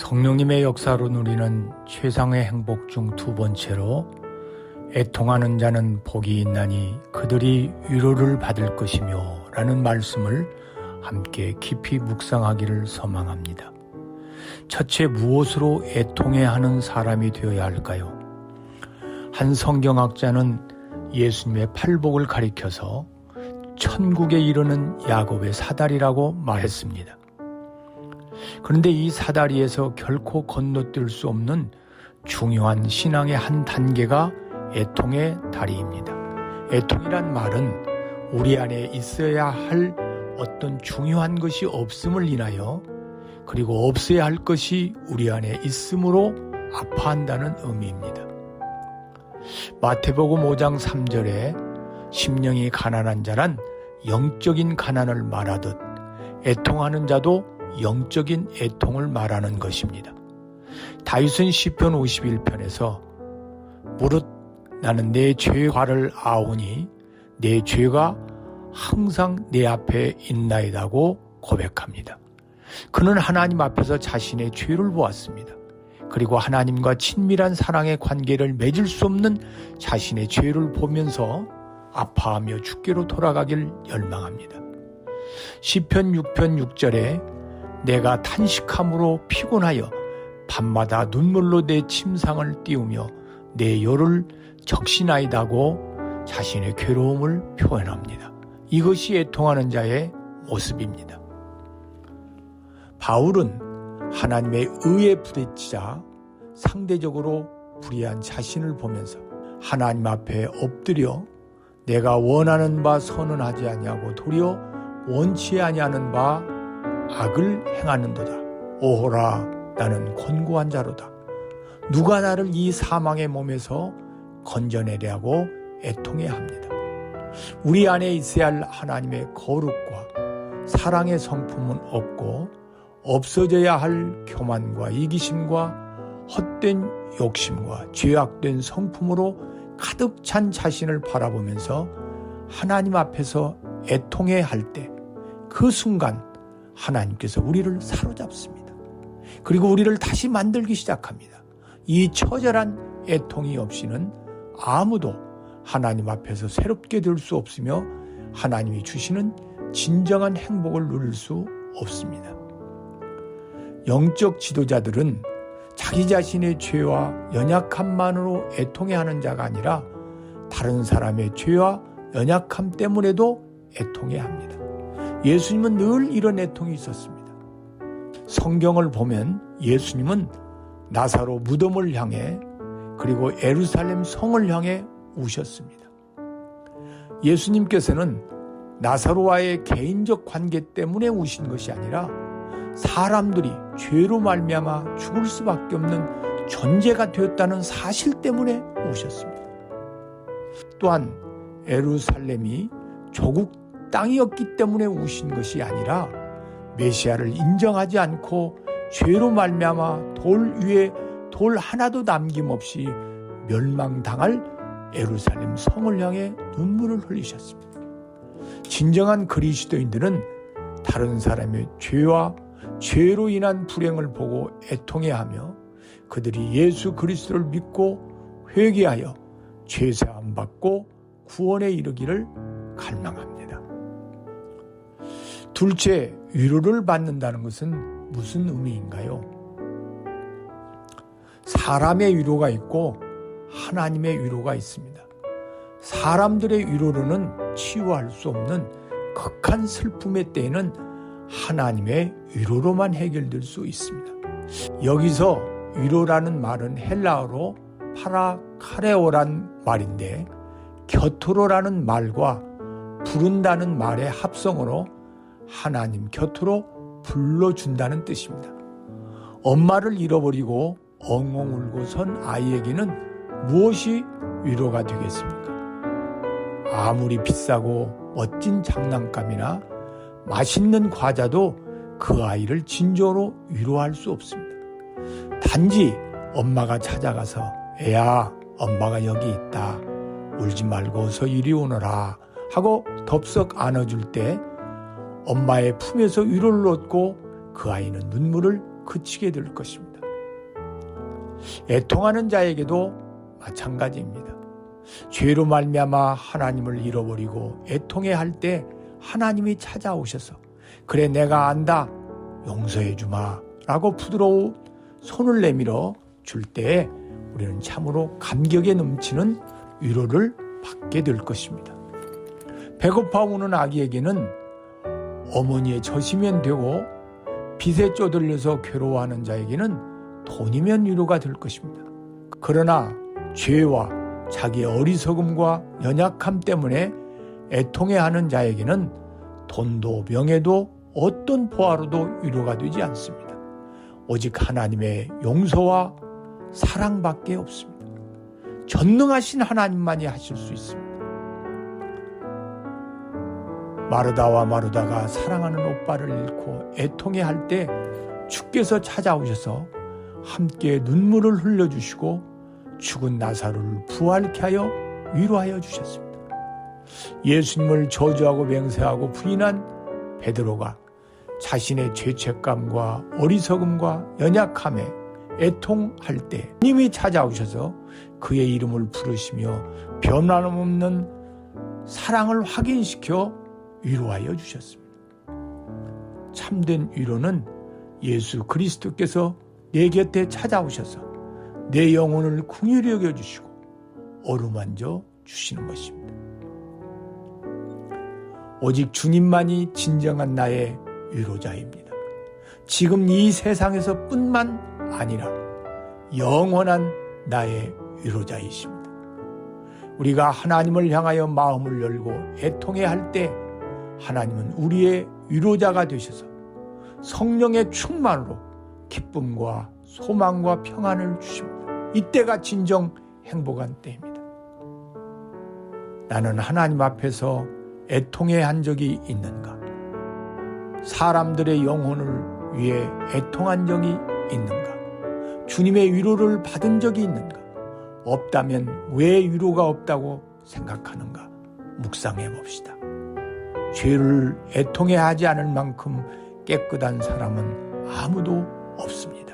성령님의 역사로 누리는 최상의 행복 중 두 번째로 애통하는 자는 복이 있나니 그들이 위로를 받을 것이며 라는 말씀을 함께 깊이 묵상하기를 소망합니다. 첫째, 무엇으로 애통해야 하는 사람이 되어야 할까요? 한 성경학자는 예수님의 팔복을 가리켜서 천국에 이르는 야곱의 사다리라고 말했습니다. 그런데 이 사다리에서 결코 건너뛸 수 없는 중요한 신앙의 한 단계가 애통의 다리입니다. 애통이란 말은 우리 안에 있어야 할 어떤 중요한 것이 없음을 인하여 그리고 없어야 할 것이 우리 안에 있음으로 아파한다는 의미입니다. 마태복음 5장 3절에 심령이 가난한 자란 영적인 가난을 말하듯 애통하는 자도 영적인 애통을 말하는 것입니다. 다윗은 시편 51편에서 무릇 나는 내 죄의 과를 아오니 내 죄가 항상 내 앞에 있나이다고 고백합니다. 그는 하나님 앞에서 자신의 죄를 보았습니다. 그리고 하나님과 친밀한 사랑의 관계를 맺을 수 없는 자신의 죄를 보면서 아파하며 죽게로 돌아가길 열망합니다. 시편 6편 6절에 내가 탄식함으로 피곤하여 밤마다 눈물로 내 침상을 띄우며 내 혀를 적시나이다고 자신의 괴로움을 표현합니다. 이것이 애통하는 자의 모습입니다. 바울은 하나님의 의에 부딪히자 상대적으로 불의한 자신을 보면서 하나님 앞에 엎드려 내가 원하는 바 선은 하지 아니하고 도리어 원치 아니하는 바 악을 행하는도다. 오호라 나는 권고한 자로다. 누가 나를 이 사망의 몸에서 건져내려고 애통해야 합니다. 우리 안에 있어야 할 하나님의 거룩과 사랑의 성품은 없고 없어져야 할 교만과 이기심과 헛된 욕심과 죄악된 성품으로 가득 찬 자신을 바라보면서 하나님 앞에서 애통해야 할 때 그 순간 하나님께서 우리를 사로잡습니다. 그리고 우리를 다시 만들기 시작합니다. 이 처절한 애통이 없이는 아무도 하나님 앞에서 새롭게 될 수 없으며 하나님이 주시는 진정한 행복을 누릴 수 없습니다. 영적 지도자들은 자기 자신의 죄와 연약함만으로 애통해하는 자가 아니라 다른 사람의 죄와 연약함 때문에도 애통해야 합니다. 예수님은 늘 이런 애통이 있었습니다. 성경을 보면 예수님은 나사로 무덤을 향해 그리고 예루살렘 성을 향해 우셨습니다. 예수님께서는 나사로와의 개인적 관계 때문에 우신 것이 아니라 사람들이 죄로 말미암아 죽을 수밖에 없는 존재가 되었다는 사실 때문에 우셨습니다. 또한 예루살렘이 조국 땅이었기 때문에 우신 것이 아니라 메시아를 인정하지 않고 죄로 말미암아 돌 위에 돌 하나도 남김없이 멸망당할 예루살렘 성을 향해 눈물을 흘리셨습니다. 진정한 그리스도인들은 다른 사람의 죄와 죄로 인한 불행을 보고 애통해야 하며 그들이 예수 그리스도를 믿고 회개하여 죄사함 받고 구원에 이르기를 갈망합니다. 둘째, 위로를 받는다는 것은 무슨 의미인가요? 사람의 위로가 있고 하나님의 위로가 있습니다. 사람들의 위로로는 치유할 수 없는 극한 슬픔의 때에는 하나님의 위로로만 해결될 수 있습니다. 여기서 위로라는 말은 헬라어로 파라카레오란 말인데 곁으로라는 말과 부른다는 말의 합성어로 하나님 곁으로 불러준다는 뜻입니다. 엄마를 잃어버리고 엉엉 울고 선 아이에게는 무엇이 위로가 되겠습니까? 아무리 비싸고 멋진 장난감이나 맛있는 과자도 그 아이를 진정으로 위로할 수 없습니다. 단지 엄마가 찾아가서 애야, 엄마가 여기 있다. 울지 말고 어서 이리 오너라 하고 덥석 안아줄 때 엄마의 품에서 위로를 얻고 그 아이는 눈물을 그치게 될 것입니다. 애통하는 자에게도 마찬가지입니다. 죄로 말미암아 하나님을 잃어버리고 애통해할 때 하나님이 찾아오셔서 그래 내가 안다 용서해 주마 라고 부드러운 손을 내밀어 줄 때 우리는 참으로 감격에 넘치는 위로를 받게 될 것입니다. 배고파 우는 아기에게는 어머니의 젖이면 되고 빚에 쪼들려서 괴로워하는 자에게는 돈이면 위로가 될 것입니다. 그러나 죄와 자기의 어리석음과 연약함 때문에 애통해하는 자에게는 돈도 명예도 어떤 보화로도 위로가 되지 않습니다. 오직 하나님의 용서와 사랑밖에 없습니다. 전능하신 하나님만이 하실 수 있습니다. 마르다와 마르다가 사랑하는 오빠를 잃고 애통해할 때 주께서 찾아오셔서 함께 눈물을 흘려주시고 죽은 나사로를 부활케 하여 위로하여 주셨습니다. 예수님을 저주하고 맹세하고 부인한 베드로가 자신의 죄책감과 어리석음과 연약함에 애통할 때 주님이 찾아오셔서 그의 이름을 부르시며 변함없는 사랑을 확인시켜 위로하여 주셨습니다. 참된 위로는 예수 그리스도께서 내 곁에 찾아오셔서 내 영혼을 긍휼히 여겨주시고 어루만져 주시는 것입니다. 오직 주님만이 진정한 나의 위로자입니다. 지금 이 세상에서 뿐만 아니라 영원한 나의 위로자이십니다. 우리가 하나님을 향하여 마음을 열고 애통해할 때 하나님은 우리의 위로자가 되셔서 성령의 충만으로 기쁨과 소망과 평안을 주십니다. 이때가 진정 행복한 때입니다. 나는 하나님 앞에서 애통해한 적이 있는가? 사람들의 영혼을 위해 애통한 적이 있는가? 주님의 위로를 받은 적이 있는가? 없다면 왜 위로가 없다고 생각하는가? 묵상해 봅시다. 죄를 애통해하지 않을 만큼 깨끗한 사람은 아무도 없습니다.